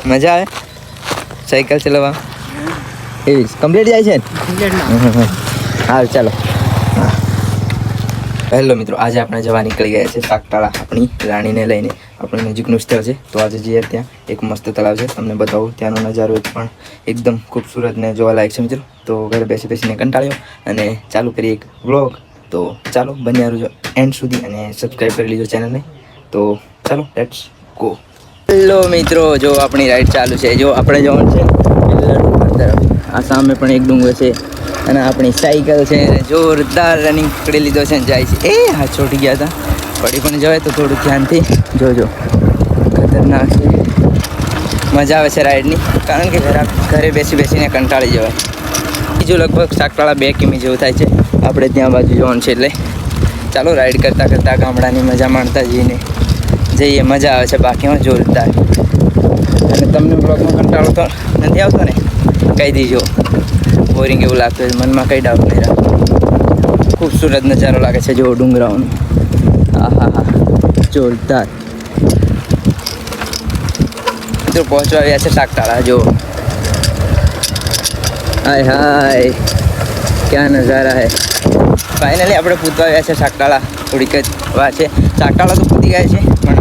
મજા આવે સાયકલ ચલાવવા એવી કમ્પ્લીટ જાય છે ને હા ચાલો હેલો મિત્રો આજે આપણે જવા નીકળી ગયા છે સાગતાળા આપણી રાણીને લઈને આપણે નજીકનું સ્થળ છે તો આજે જઈએ ત્યાં એક મસ્ત તળાવ છે તમને બતાવું ત્યાંનો નજારો પણ એકદમ ખૂબસૂરત ને જોવાલાયક છે મિત્રો તો ઘરે બેસીને કંટાળ્યો અને ચાલુ કરીએ એક વ્લોગ તો ચાલો બન્યા રહેજો એન્ડ સુધી અને સબસ્ક્રાઈબ કરી લીજો ચેનલને તો ચાલો લેટ્સ ગો હેલો મિત્રો જો આપણી રાઈડ ચાલુ છે જો આપણે જવાનું છે તરફ આ સામે પણ એક ડુંગર છે અને આપણી સાયકલ છે જોરદાર રનિંગ પકડી લીધો છે જાય છે એ હા છોટી ગયા હતા પડી પણ જવાય તો થોડું ધ્યાનથી જોજો ખતરનાક છે મજા આવે છે રાઈડની કારણ કે ઘરે બેસીને કંટાળી જવાય બીજું લગભગ સાગતાળા 2 કિમી જેવું થાય છે આપણે ત્યાં બાજુ જવાનું છે એટલે ચાલો રાઈડ કરતાં ગામડાની મજા માણતા જઈએ મજા આવે છે બાકીમાં જોરદાર અને તમને બ્લોગમાં કંટાળો તો નથી આવતો ને કહી દીજો બોરિંગ એવું લાગતું હોય મનમાં કંઈ ડાઉટ નહીં રાખો ખૂબસૂરત નજારો લાગે છે જો ડુંગરાઓનો હા જોરદાર મિત્રો પહોંચવા આવ્યા છે સાગતાળા જો હાય ક્યાં નજારા હે ફાઇનલી આપણે પૂતવા આવ્યા છે સાગતાળા થોડીક જ વાર છે સાગતાળા તો પૂતી ગયા છે પણ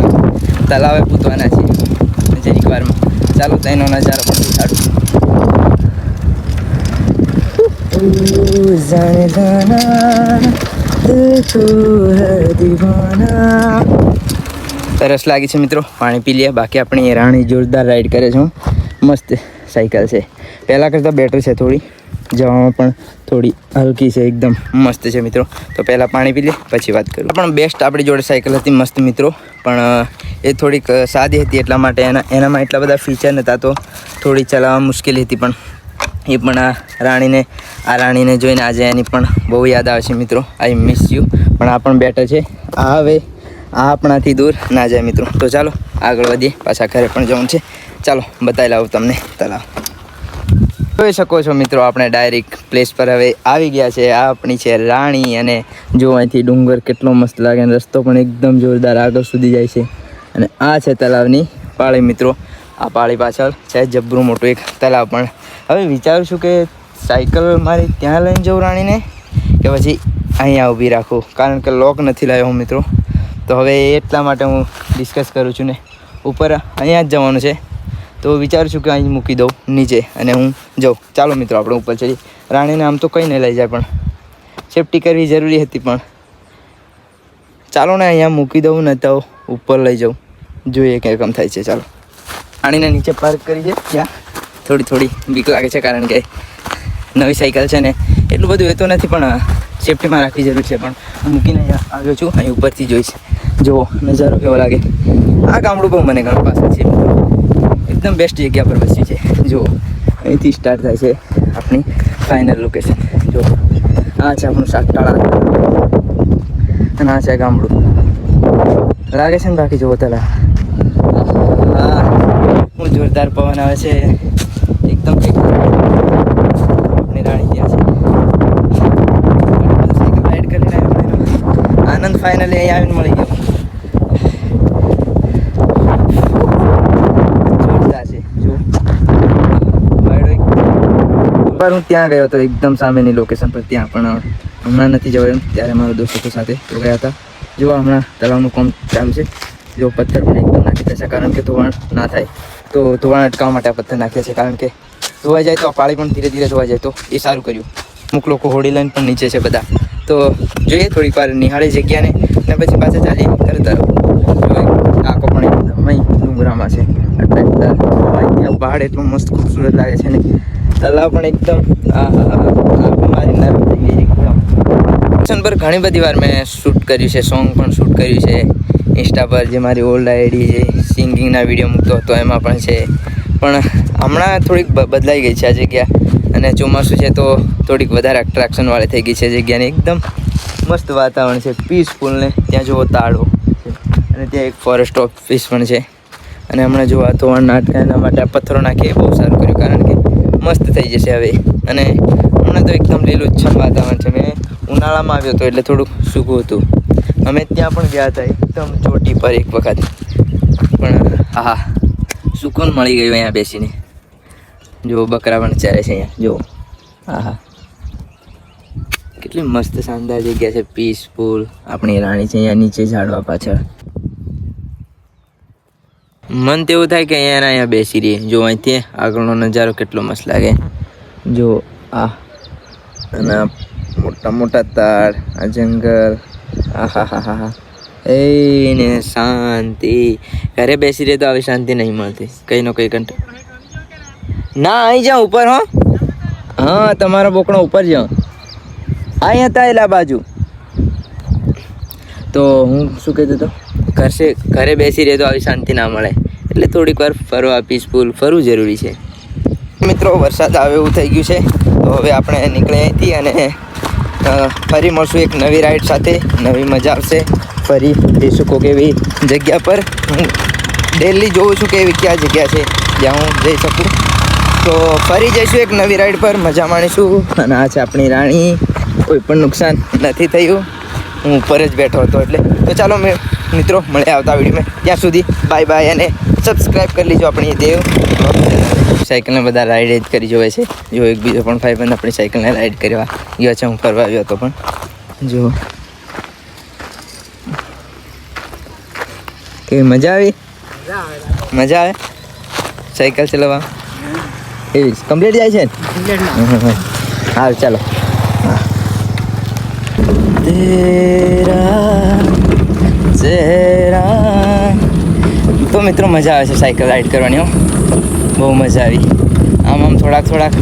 તલાવે પૂતવાના છે જરીક વારમાં ચાલો તેનો નજારો પણ દેખાડું जाने जाना देखो है दीवाना तरस लागी છે મિત્રો પાણી પી લે બાકી આપણી રાણી જોરદાર રાઈડ કરે છે મસ્ત સાયકલ છે પહેલાં કરતાં બેટર છે થોડી જવામાં પણ થોડી હલકી છે એકદમ મસ્ત છે મિત્રો તો પહેલાં પાણી પી લે પછી વાત કરું પણ બેસ્ટ આપણી જોડે સાયકલ હતી મસ્ત મિત્રો પણ એ થોડીક સાદી હતી એટલા માટે એનામાં એટલા બધા ફીચર નહોતા તો થોડી ચલાવવામાં મુશ્કેલી હતી પણ એ પણ આ રાણીને જોઈને આજે એની પણ બહુ યાદ આવે છે મિત્રો આઈ મિસ યુ પણ આ પણ બેટર છે આ હવે આ આપણાથી દૂર ના જાય મિત્રો તો ચાલો આગળ વધીએ પાછા ઘરે પણ જવાનું છે ચાલો બતાવી લાવું તમને તલાવ જોઈ શકો છો મિત્રો આપણે ડાયરેક્ટ પ્લેસ પર હવે આવી ગયા છે આ આપણી છે રાણી અને જો અહીંથી ડુંગર કેટલો મસ્ત લાગે અને રસ્તો પણ એકદમ જોરદાર આગળ સુધી જાય છે અને આ છે તલાવની પાળી મિત્રો આ પાળી પાછળ છે જબરું મોટું એક તલાવ પણ હવે વિચારું છું કે સાયકલ મારી ત્યાં લઈને જાઉં રાણીને કે પછી અહીંયા ઊભી રાખું કારણ કે લોક નથી લાવ્યો હું મિત્રો તો હવે એટલા માટે હું ડિસ્કસ કરું છું ને ઉપર અહીંયા જ જવાનું છે તો વિચારું છું કે અહીં મૂકી દઉં નીચે અને હું જાઉં ચાલો મિત્રો આપણે ઉપર ચડીએ રાણીને આમ તો કંઈ નહીં લઈ જાય પણ સેફટી કરવી જરૂરી હતી પણ ચાલો ને અહીંયા મૂકી દઉં ને તો ઉપર લઈ જાઉં જોઈએ ક્યાં કામ થાય છે ચાલો રાણીને નીચે પાર્ક કરી છે ત્યાં થોડી બીક લાગે છે કારણ કે નવી સાયકલ છે ને એટલું બધું એ તો નથી પણ સેફટીમાં રાખવી જરૂર છે પણ હું મૂકીને અહીંયા આવ્યો છું અહીં ઉપરથી જોઈશ જુઓ નજારો કેવો લાગે આ ગામડું બહુ મને ઘણું પસંદ છે એકદમ બેસ્ટ જગ્યા પર વસ્યું છે જુઓ અહીંથી સ્ટાર્ટ થાય છે આપણી ફાઇનલ લોકેશન જુઓ આ છે આપણું સાગતાળા અને આ છે ગામડું લાગે છે ને બાકી જુઓ તલા હું જોરદાર પવન આવે છે એકદમ આપણી રાણી ત્યાં છે સાયકલ રાઈડ કરીને આનંદ ફાઇનલી અહીં આવીને મળી ગયો જોરદાર છે જો હું ત્યાં ગયો હતો એકદમ સામેની લોકેશન પર ત્યાં પણ હમણાં નથી જવાયું ત્યારે મારા દોસ્તો સાથે તો ગયા હતા જો હમણાં તળાવનું કામ ચાલુ છે જો પથ્થર પણ એકદમ નાખી દેશે કારણ કે ધોવાણ ના થાય તો ધોવાણ અટકાવવા માટે આ પથ્થર નાખ્યા છે કારણ કે ધોવાઈ જાય તો આ પાળી પણ ધીરે ધીરે ધોવાઈ જાય તો એ સારું કર્યું અમુક લોકો હોડી લઈને પણ નીચે છે બધા તો જોઈએ થોડીક વાર નિહાળી જગ્યાને અને પછી પાછા ચાલીએ ઘર તરફ આંખો પણ એકદમ અહીં ડુંગરામાં છે ત્યાં પહાડ એટલું મસ્ત ખૂબસૂરત લાગે છે ને તલાવ પણ એકદમ મારી નરમ થઈ ગઈ એકદમ પર ઘણી બધી વાર મેં શૂટ કર્યું છે સોંગ પણ શૂટ કર્યું છે ઇન્સ્ટા પર જે મારી ઓલ્ડ આઈડી છે સિંગિંગના વિડીયો મૂકતો હતો એમાં પણ છે પણ હમણાં થોડીક બદલાઈ ગઈ છે આ જગ્યા અને ચોમાસું છે તો થોડીક વધારે એટ્રેક્શનવાળી થઈ ગઈ છે જગ્યાની એકદમ મસ્ત વાતાવરણ છે પીસફુલ ને ત્યાં જુઓ તાળો અને ત્યાં એક ફોરેસ્ટ ઓફિસ પણ છે અને હમણાં જો આ ધોવાણ નાટકા એના માટે આ પથ્થરો નાખીએ બહુ સારું કર્યું કારણ કે મસ્ત થઈ જશે હવે અને હમણાં તો એકદમ લીલુંછમ વાતાવરણ છે મેં ઉનાળામાં આવ્યો હતો એટલે થોડુંક સૂકું હતું અમે ત્યાં પણ ગયા હતા એકદમ ચોટી પર એક વખત પણ હા સુકૂન મળી ગયું અહીંયા બેસીને. જો બકરા પણ ચારે છે અહીંયા જો. આહા કેટલી મસ્ત શાનદાર જગ્યા છે, પીસફુલ. આપણી રાણી છે અહીંયા નીચે ઝાડવા પાછળ. મન તો એવું થાય કે અહીંયા બેસી રહીએ. જો અહીંથી આગળનો નજારો કેટલો મસ્ત લાગે. જો આ અને મોટા મોટા તાળ, આ જંગલ. આહા હા હા હા એને શાંતિ. ઘરે બેસી રહે તો આવી શાંતિ નહીં મળતી. કંઈ નો કંઈ કંટ ના અહીં જાઉં ઉપર. હો હા તમારો બોકણો ઉપર જાઉં. અહીં હતા એલા બાજુ. તો હું શું કહેતો હતો, ઘરે બેસી રહે તો આવી શાંતિ ના મળે. એટલે થોડીક વાર ફરવા, પીસફુલ ફરવું જરૂરી છે. મિત્રો વરસાદ આવે એવું થઈ ગયું છે. તો હવે આપણે નીકળે અહીંથી અને ફરી મળશું એક નવી રાઈડ સાથે. નવી મજા આવશે. ફરી જઈશું કોઈક એવી જગ્યા પર. હું ડેલી જોઉં છું કે એવી ક્યાં જગ્યા છે જ્યાં હું જઈ શકું. તો ફરી જઈશું એક નવી રાઈડ પર, મજા માણીશું. અને આ છે આપણી રાણી. કોઈ પણ નુકસાન નથી થયું. હું ઉપર જ બેઠો હતો એટલે. તો ચાલો મિત્રો મળે આવતા વિડીયોમાં. ત્યાં સુધી બાય બાય અને સબસ્ક્રાઈબ કરી લીજો આપણી દેવ. સાયકલને બધા રાઈડ જ કરી જોવે છે. જો એક બીજો પણ ભાઈબંધ આપણી સાયકલને રાઈડ કરવા ગયો છે. હું ફરવા આવ્યો હતો પણ જો કેવી મજા આવી. મજા આવે સાયકલ ચલાવવા. એવી કમ્પ્લીટ જાય છે ને. હા ચાલો. તેરા ચહેરા. તો મિત્રો મજા આવે છે સાયકલ રાઈડ કરવાની. બહુ મજા આવી. આમ થોડાક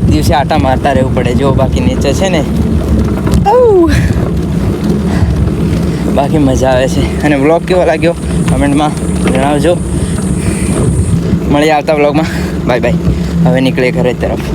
દિવસે આટા મારતા રહેવું પડે. જો બાકી નેચર છે ને બાકી મજા આવે છે. અને વ્લોગ કેવો લાગ્યો કમેન્ટમાં જણાવજો. મળીએ આવતા વ્લોગમાં. Bye bye. હવે નીકળીએ ઘરે તરફ.